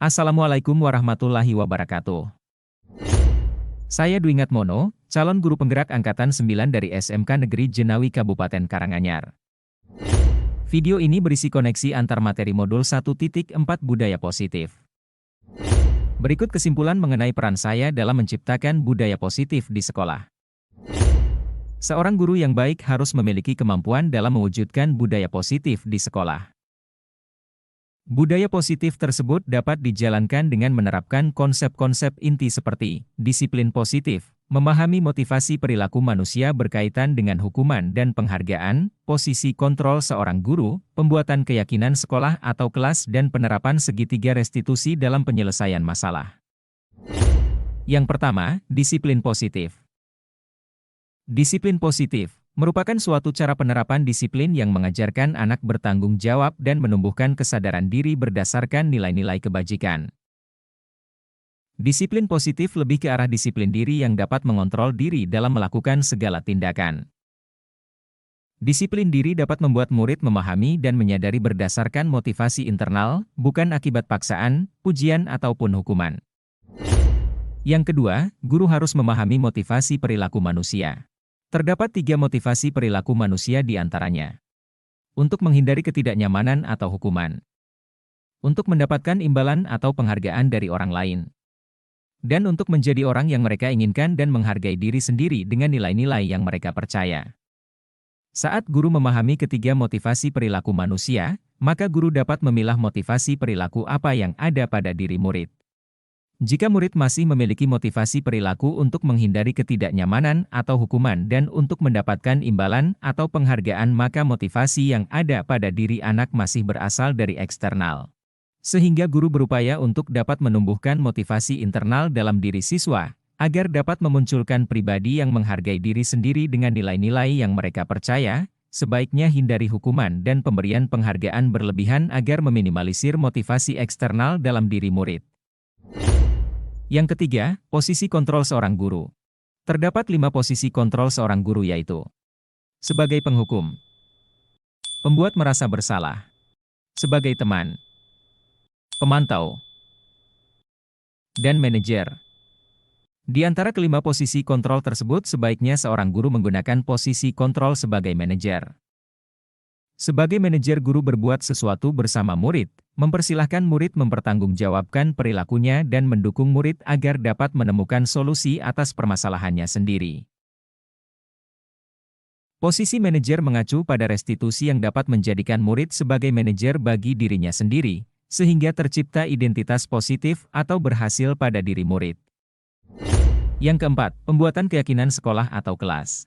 Assalamualaikum warahmatullahi wabarakatuh. Saya Dwi Ngatmono, calon guru penggerak Angkatan 9 dari SMK Negeri Jenawi Kabupaten Karanganyar. Video ini berisi koneksi antar materi modul 1.4 Budaya Positif. Berikut kesimpulan mengenai peran saya dalam menciptakan budaya positif di sekolah. Seorang guru yang baik harus memiliki kemampuan dalam mewujudkan budaya positif di sekolah. Budaya positif tersebut dapat dijalankan dengan menerapkan konsep-konsep inti seperti disiplin positif, memahami motivasi perilaku manusia berkaitan dengan hukuman dan penghargaan, posisi kontrol seorang guru, pembuatan keyakinan sekolah atau kelas dan penerapan segitiga restitusi dalam penyelesaian masalah. Yang pertama, disiplin positif. Disiplin positif merupakan suatu cara penerapan disiplin yang mengajarkan anak bertanggung jawab dan menumbuhkan kesadaran diri berdasarkan nilai-nilai kebajikan. Disiplin positif lebih ke arah disiplin diri yang dapat mengontrol diri dalam melakukan segala tindakan. Disiplin diri dapat membuat murid memahami dan menyadari berdasarkan motivasi internal, bukan akibat paksaan, pujian ataupun hukuman. Yang kedua, guru harus memahami motivasi perilaku manusia. Terdapat 3 motivasi perilaku manusia di antaranya. Untuk menghindari ketidaknyamanan atau hukuman. Untuk mendapatkan imbalan atau penghargaan dari orang lain. Dan untuk menjadi orang yang mereka inginkan dan menghargai diri sendiri dengan nilai-nilai yang mereka percaya. Saat guru memahami ketiga motivasi perilaku manusia, maka guru dapat memilah motivasi perilaku apa yang ada pada diri murid. Jika murid masih memiliki motivasi perilaku untuk menghindari ketidaknyamanan atau hukuman dan untuk mendapatkan imbalan atau penghargaan, maka motivasi yang ada pada diri anak masih berasal dari eksternal. Sehingga guru berupaya untuk dapat menumbuhkan motivasi internal dalam diri siswa, agar dapat memunculkan pribadi yang menghargai diri sendiri dengan nilai-nilai yang mereka percaya. Sebaiknya hindari hukuman dan pemberian penghargaan berlebihan agar meminimalisir motivasi eksternal dalam diri murid. Yang ketiga, posisi kontrol seorang guru. Terdapat 5 posisi kontrol seorang guru, yaitu sebagai penghukum, pembuat merasa bersalah, sebagai teman, pemantau, dan manajer. Di antara kelima posisi kontrol tersebut, sebaiknya seorang guru menggunakan posisi kontrol sebagai manajer. Sebagai manajer, guru berbuat sesuatu bersama murid, mempersilahkan murid mempertanggungjawabkan perilakunya dan mendukung murid agar dapat menemukan solusi atas permasalahannya sendiri. Posisi manajer mengacu pada restitusi yang dapat menjadikan murid sebagai manajer bagi dirinya sendiri, sehingga tercipta identitas positif atau berhasil pada diri murid. Yang keempat, pembuatan keyakinan sekolah atau kelas.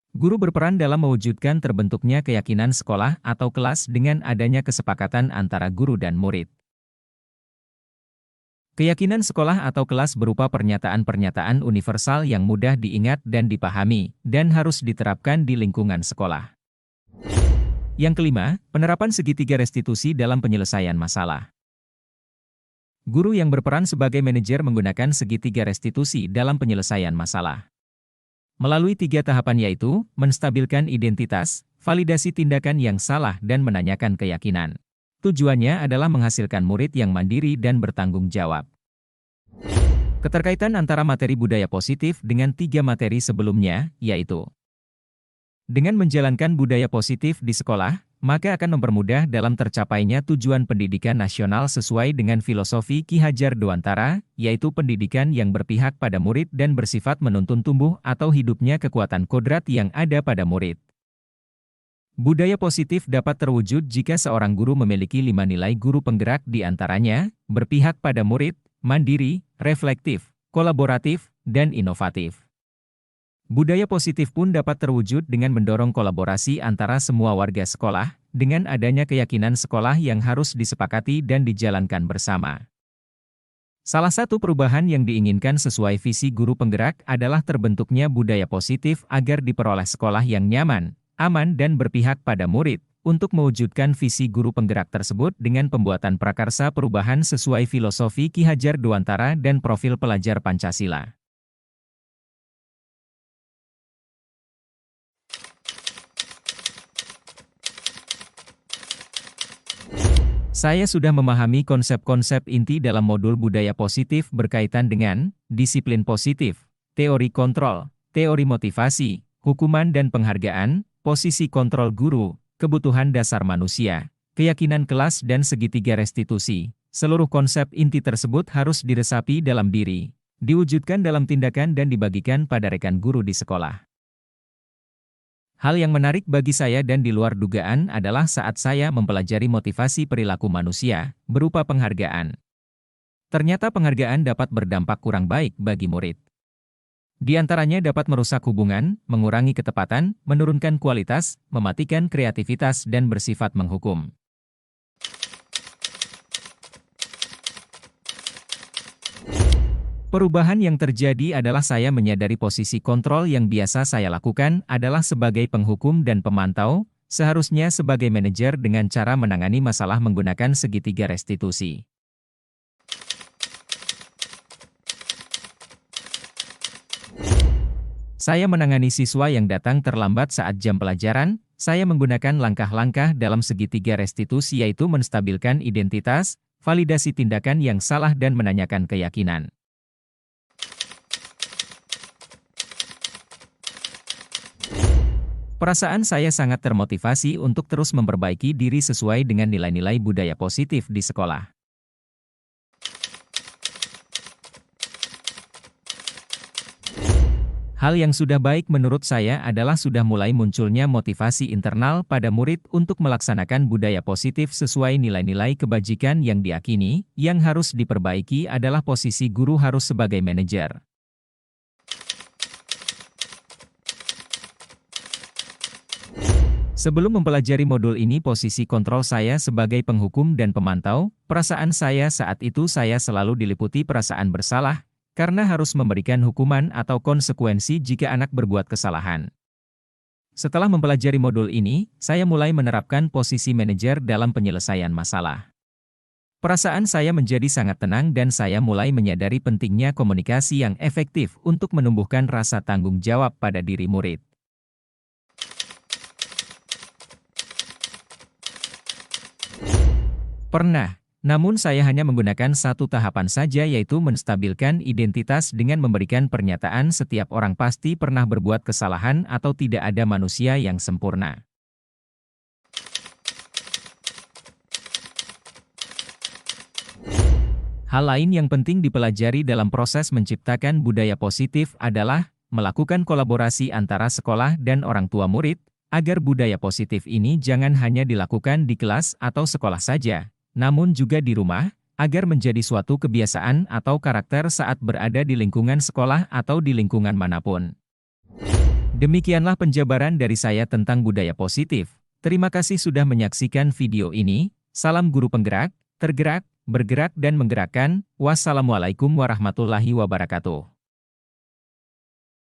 Guru berperan dalam mewujudkan terbentuknya keyakinan sekolah atau kelas dengan adanya kesepakatan antara guru dan murid. Keyakinan sekolah atau kelas berupa pernyataan-pernyataan universal yang mudah diingat dan dipahami, dan harus diterapkan di lingkungan sekolah. Yang kelima, penerapan segitiga restitusi dalam penyelesaian masalah. Guru yang berperan sebagai manajer menggunakan segitiga restitusi dalam penyelesaian masalah. Melalui 3 tahapan, yaitu menstabilkan identitas, validasi tindakan yang salah dan menanyakan keyakinan. Tujuannya adalah menghasilkan murid yang mandiri dan bertanggung jawab. Keterkaitan antara materi budaya positif dengan 3 materi sebelumnya, yaitu dengan menjalankan budaya positif di sekolah, maka akan mempermudah dalam tercapainya tujuan pendidikan nasional sesuai dengan filosofi Ki Hajar Dewantara, yaitu pendidikan yang berpihak pada murid dan bersifat menuntun tumbuh atau hidupnya kekuatan kodrat yang ada pada murid. Budaya positif dapat terwujud jika seorang guru memiliki 5 nilai guru penggerak, di antaranya berpihak pada murid, mandiri, reflektif, kolaboratif, dan inovatif. Budaya positif pun dapat terwujud dengan mendorong kolaborasi antara semua warga sekolah, dengan adanya keyakinan sekolah yang harus disepakati dan dijalankan bersama. Salah satu perubahan yang diinginkan sesuai visi guru penggerak adalah terbentuknya budaya positif agar diperoleh sekolah yang nyaman, aman dan berpihak pada murid, untuk mewujudkan visi guru penggerak tersebut dengan pembuatan prakarsa perubahan sesuai filosofi Ki Hajar Dewantara dan profil pelajar Pancasila. Saya sudah memahami konsep-konsep inti dalam modul budaya positif berkaitan dengan disiplin positif, teori kontrol, teori motivasi, hukuman dan penghargaan, posisi kontrol guru, kebutuhan dasar manusia, keyakinan kelas dan segitiga restitusi. Seluruh konsep inti tersebut harus diresapi dalam diri, diwujudkan dalam tindakan dan dibagikan pada rekan guru di sekolah. Hal yang menarik bagi saya dan di luar dugaan adalah saat saya mempelajari motivasi perilaku manusia, berupa penghargaan. Ternyata penghargaan dapat berdampak kurang baik bagi murid. Di antaranya dapat merusak hubungan, mengurangi ketepatan, menurunkan kualitas, mematikan kreativitas dan bersifat menghukum. Perubahan yang terjadi adalah saya menyadari posisi kontrol yang biasa saya lakukan adalah sebagai penghukum dan pemantau, seharusnya sebagai manajer dengan cara menangani masalah menggunakan segitiga restitusi. Saya menangani siswa yang datang terlambat saat jam pelajaran, saya menggunakan langkah-langkah dalam segitiga restitusi yaitu menstabilkan identitas, validasi tindakan yang salah dan menanyakan keyakinan. Perasaan saya sangat termotivasi untuk terus memperbaiki diri sesuai dengan nilai-nilai budaya positif di sekolah. Hal yang sudah baik menurut saya adalah sudah mulai munculnya motivasi internal pada murid untuk melaksanakan budaya positif sesuai nilai-nilai kebajikan yang diakini. Yang harus diperbaiki adalah posisi guru harus sebagai manajer. Sebelum mempelajari modul ini posisi kontrol saya sebagai penghukum dan pemantau, perasaan saya saat itu saya selalu diliputi perasaan bersalah, karena harus memberikan hukuman atau konsekuensi jika anak berbuat kesalahan. Setelah mempelajari modul ini, saya mulai menerapkan posisi manajer dalam penyelesaian masalah. Perasaan saya menjadi sangat tenang dan saya mulai menyadari pentingnya komunikasi yang efektif untuk menumbuhkan rasa tanggung jawab pada diri murid. Pernah, namun saya hanya menggunakan satu tahapan saja yaitu menstabilkan identitas dengan memberikan pernyataan setiap orang pasti pernah berbuat kesalahan atau tidak ada manusia yang sempurna. Hal lain yang penting dipelajari dalam proses menciptakan budaya positif adalah melakukan kolaborasi antara sekolah dan orang tua murid, agar budaya positif ini jangan hanya dilakukan di kelas atau sekolah saja, namun juga di rumah, agar menjadi suatu kebiasaan atau karakter saat berada di lingkungan sekolah atau di lingkungan manapun. Demikianlah penjabaran dari saya tentang budaya positif. Terima kasih sudah menyaksikan video ini. Salam guru penggerak, tergerak, bergerak dan menggerakkan. Wassalamualaikum warahmatullahi wabarakatuh.